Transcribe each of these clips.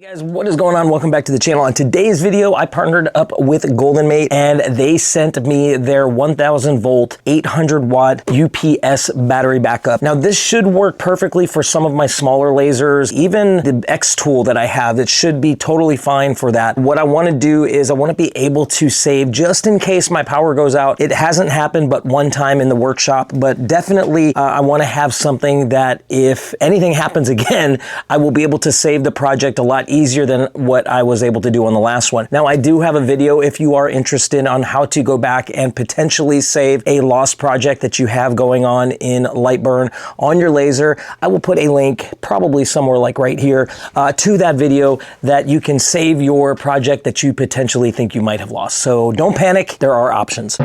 Hey guys, what is going on? Welcome back to the channel. On today's video, I partnered up with GoldenMate and they sent me their 1000 volt, 800 watt UPS battery backup. Now this should work perfectly for some of my smaller lasers, even the xTool that I have, it should be totally fine for that. What I want to do is I want to be able to save just in case my power goes out. It hasn't happened but one time in the workshop, but definitely I want to have something that if anything happens again, I will be able to save the project a lot easier than what I was able to do on the last one. Now I do have a video if you are interested on how to go back and potentially save a lost project that you have going on in Lightburn on your laser. I will put a link probably somewhere like right here to that video that you can save your project that you potentially think you might have lost. So don't panic, there are options.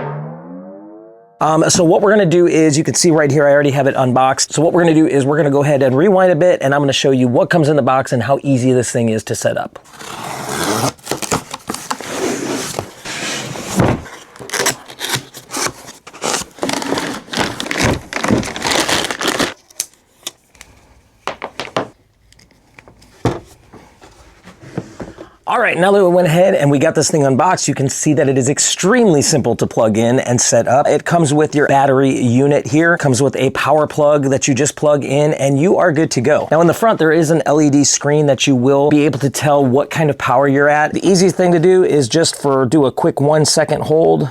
So what we're going to do is, you can see right here, I already have it unboxed. So what we're going to do is we're going to go ahead and rewind a bit and I'm going to show you what comes in the box and how easy this thing is to set up. All right, now that we went ahead and we got this thing unboxed, you can see that it is extremely simple to plug in and set up. It comes with your battery unit here, comes with a power plug that you just plug in and you are good to go. Now in the front, there is an LED screen that you will be able to tell what kind of power you're at. The easiest thing to do is just do a quick 1 second hold,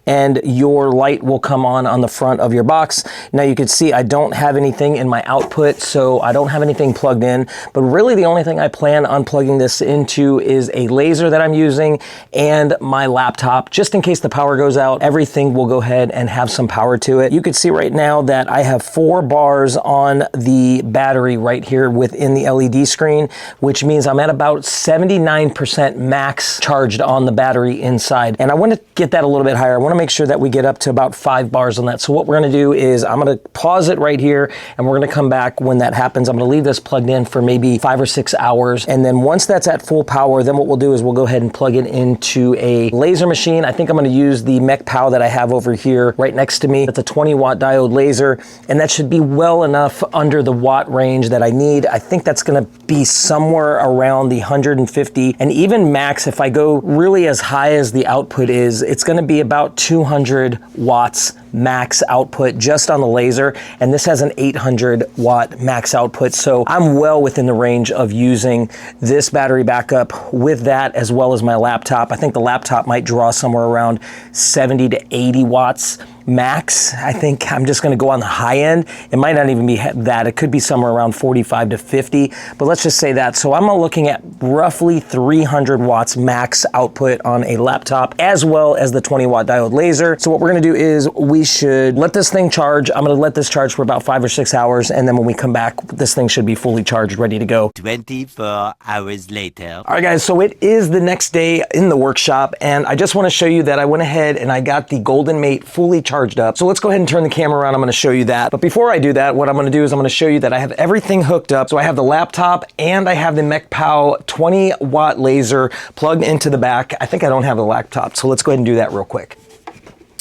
and your light will come on the front of your box. Now you can see I don't have anything in my output, so I don't have anything plugged in, but really the only thing I plan on plugging this into is a laser that I'm using and my laptop. Just in case the power goes out, everything will go ahead and have some power to it. You can see right now that I have 4 bars on the battery right here within the LED screen, which means I'm at about 79% max charged on the battery inside. And I want to get that a little bit higher. I want to make sure that we get up to about 5 bars on that. So what we're going to do is I'm going to pause it right here and we're going to come back when that happens. I'm going to leave this plugged in for maybe 5 or 6 hours. And then once that's at full power, then what we'll do is we'll go ahead and plug it into a laser machine. I think I'm going to use the Mecpow that I have over here right next to me. It's a 20 watt diode laser and that should be well enough under the watt range that I need. I think that's going to be somewhere around the 150 and even max. If I go really as high as the output is, it's going to be about 200 watts max output just on the laser, and this has an 800 watt max output, so I'm well within the range of using this battery backup with that as well as my laptop. I think the laptop might draw somewhere around 70 to 80 watts max. I think I'm just going to go on the high end. It might not even be that. It could be somewhere around 45 to 50, but let's just say that. So I'm looking at roughly 300 watts max output on a laptop as well as the 20 watt diode laser. So what we're going to do is we should let this thing charge. I'm going to let this charge for about 5 or 6 hours, and then when we come back, this thing should be fully charged, ready to go. 24 hours later. All right guys, so it is the next day in the workshop and I just want to show you that I went ahead and I got the GoldenMate fully charged up. So let's go ahead and turn the camera around. I'm going to show you that. But before I do that, what I'm going to do is I'm going to show you that I have everything hooked up. So I have the laptop and I have the Mecpow 20 watt laser plugged into the back. I think I don't have the laptop, so let's go ahead and do that real quick.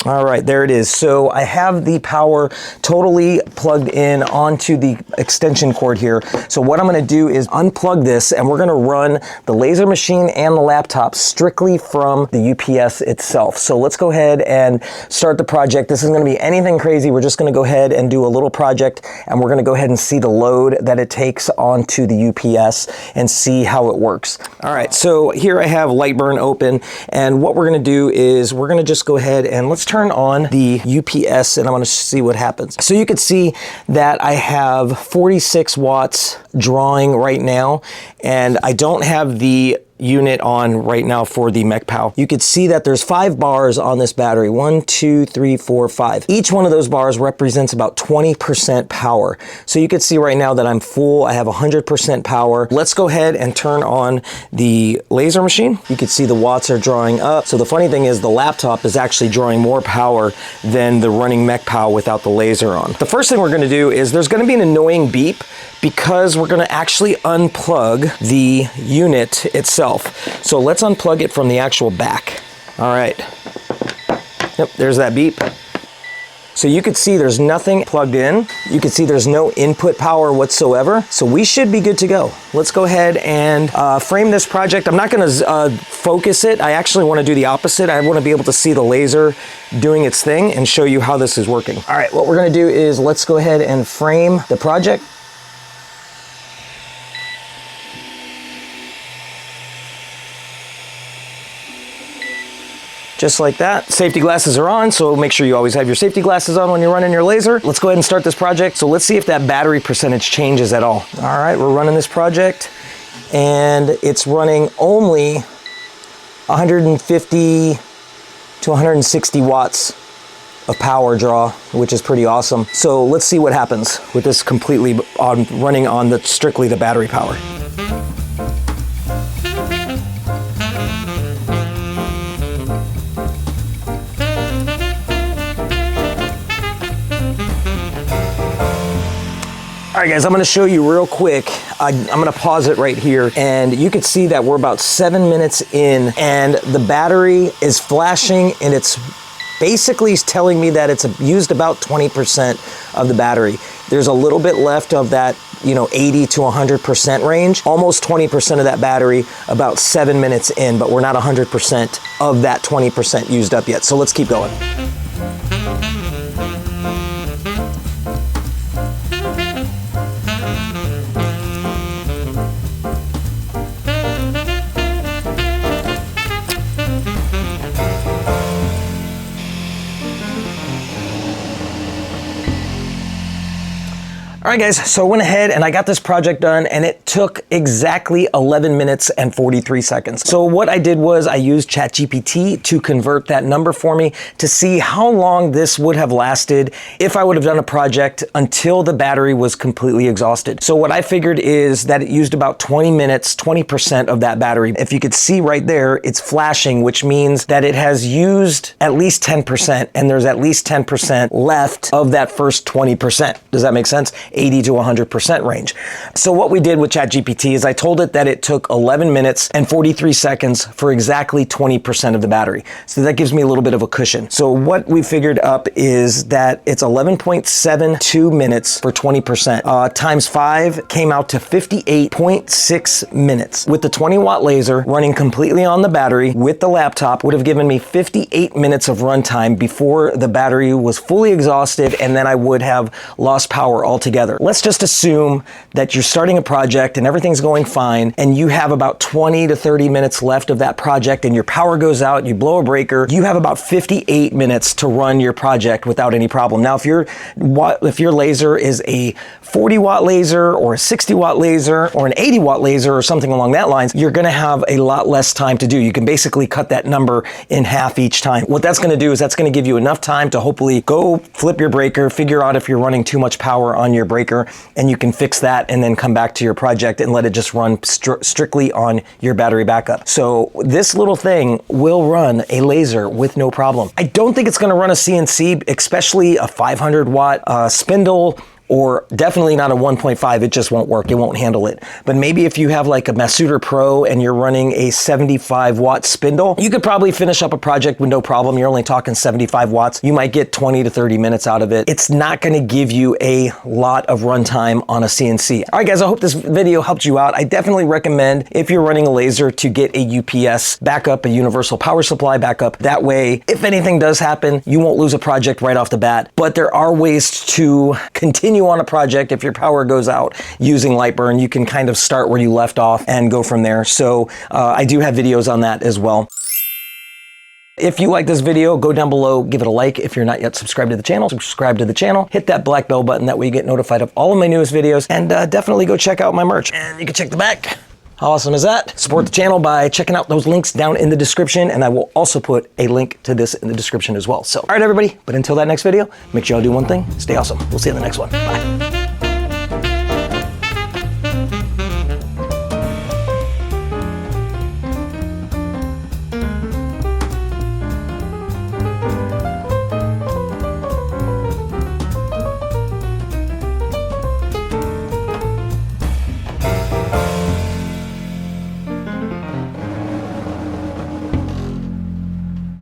All right, there it is. So I have the power totally plugged in onto the extension cord here. So what I'm going to do is unplug this and we're going to run the laser machine and the laptop strictly from the UPS itself. So let's go ahead and start the project. This isn't going to be anything crazy. We're just going to go ahead and do a little project and we're going to go ahead and see the load that it takes onto the UPS and see how it works. All right, so here I have Lightburn open and what we're going to do is we're going to just go ahead and let's turn on the UPS and I'm going to see what happens. So you can see that I have 46 watts drawing right now and I don't have the unit on right now for the Mecpow. You can see that there's 5 bars on this battery. 1, 2, 3, 4, 5. Each one of those bars represents about 20% power. So you can see right now that I'm full. I have 100% power. Let's go ahead and turn on the laser machine. You can see the watts are drawing up. So the funny thing is the laptop is actually drawing more power than the running Mecpow without the laser on. The first thing we're going to do is there's going to be an annoying beep because we're going to actually unplug the unit itself. So let's unplug it from the actual back. All right. Yep, there's that beep. So you could see there's nothing plugged in. You can see there's no input power whatsoever. So we should be good to go. Let's go ahead and frame this project. I'm not gonna focus it. I actually wanna do the opposite. I wanna be able to see the laser doing its thing and show you how this is working. All right, what we're gonna do is let's go ahead and frame the project. Just like that. Safety glasses are on, so make sure you always have your safety glasses on when you're running your laser. Let's go ahead and start this project. So let's see if that battery percentage changes at all. All right, we're running this project and it's running only 150 to 160 watts of power draw, which is pretty awesome. So let's see what happens with this completely running on strictly the battery power. All right guys, I'm gonna show you real quick. I'm gonna pause it right here and you can see that we're about 7 minutes in and the battery is flashing and it's basically telling me that it's used about 20% of the battery. There's a little bit left of that, 80 to 100% range, almost 20% of that battery about 7 minutes in, but we're not 100% of that 20% used up yet. So let's keep going. All right guys, so I went ahead and I got this project done and it took exactly 11 minutes and 43 seconds. So what I did was I used ChatGPT to convert that number for me to see how long this would have lasted if I would have done a project until the battery was completely exhausted. So what I figured is that it used about 20 minutes, 20% of that battery. If you could see right there, it's flashing, which means that it has used at least 10% and there's at least 10% left of that first 20%. Does that make sense? 80 to 100% range. So what we did with ChatGPT is I told it that it took 11 minutes and 43 seconds for exactly 20% of the battery. So that gives me a little bit of a cushion. So what we figured up is that it's 11.72 minutes for 20%. Times 5 came out to 58.6 minutes. With the 20 watt laser running completely on the battery with the laptop would have given me 58 minutes of runtime before the battery was fully exhausted and then I would have lost power altogether. Let's just assume that you're starting a project and everything's going fine and you have about 20 to 30 minutes left of that project and your power goes out, you blow a breaker, you have about 58 minutes to run your project without any problem. Now, if your laser is a 40 watt laser or a 60 watt laser or an 80 watt laser or something along that lines, you're gonna have a lot less time to do. You can basically cut that number in half each time. What that's gonna do is that's gonna give you enough time to hopefully go flip your breaker, figure out if you're running too much power on your breaker, and you can fix that and then come back to your project and let it just run strictly on your battery backup. So this little thing will run a laser with no problem. I don't think it's gonna run a CNC, especially a 500 watt spindle, or definitely not a 1.5, it just won't work, it won't handle it. But maybe if you have like a Masuder Pro and you're running a 75 watt spindle, you could probably finish up a project with no problem. You're only talking 75 watts. You might get 20 to 30 minutes out of it. It's not gonna give you a lot of runtime on a CNC. All right guys, I hope this video helped you out. I definitely recommend if you're running a laser to get a UPS backup, a universal power supply backup. That way, if anything does happen, you won't lose a project right off the bat. But there are ways to continue on a project if your power goes out using Lightburn. You can kind of start where you left off and go from there. So I do have videos on that as well. If you like this video, go down below, give it a like. If you're not yet subscribed to the channel, subscribe to the channel, hit that black bell button, that way you get notified of all of my newest videos, and definitely go check out my merch. And you can check the back. How awesome is that? Support the channel by checking out those links down in the description, and I will also put a link to this in the description as well. So, all right, everybody, but until that next video, make sure y'all do one thing, stay awesome. We'll see you in the next one. Bye.